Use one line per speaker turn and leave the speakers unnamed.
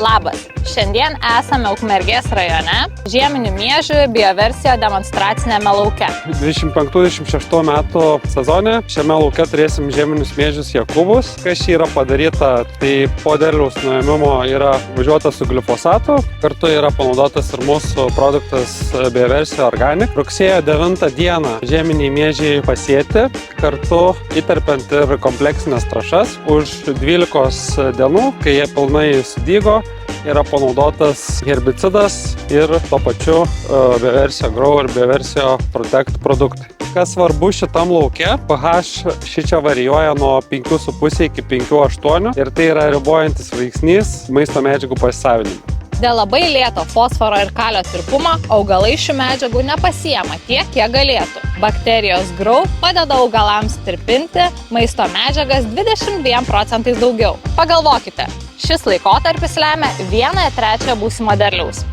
Labas! Šiandien esame Ukmergės rajone, žieminių miežių bioversijo demonstracinėme lauke.
25-26 metų sezone šiame lauke turėsim žieminius miežius Jakubus. Kas čia yra padaryta, tai po derliaus nuėmimo yra važiuota su glifosatu, kartu yra panaudotas ir mūsų produktas bioversijo Organic. Rugsėjo 9 dieną žieminiai miežiai pasėti, kartu įterpiant ir kompleksinės trąšas. Už 12 dienų, kai jie pilnai sudygo, yra panaudotas herbicidas ir tuo pačiu bioversijo Grow ir bioversijo Protect produktai. Kas svarbu šitam lauke, pH šičia varijuoja nuo 5,5 iki 5,8 ir tai yra ribojantis veiksnys maisto medžiagų pasisavinimui.
Dėl labai lėto fosforo ir kalio tirpumo augalai šių medžiagų nepasiema tiek, kiek galėtų. Bakterijos Grow padeda augalams tirpinti maisto medžiagas 22% daugiau. Pagalvokite, šis laikotarpis lemia 1/3 būsimo derliaus.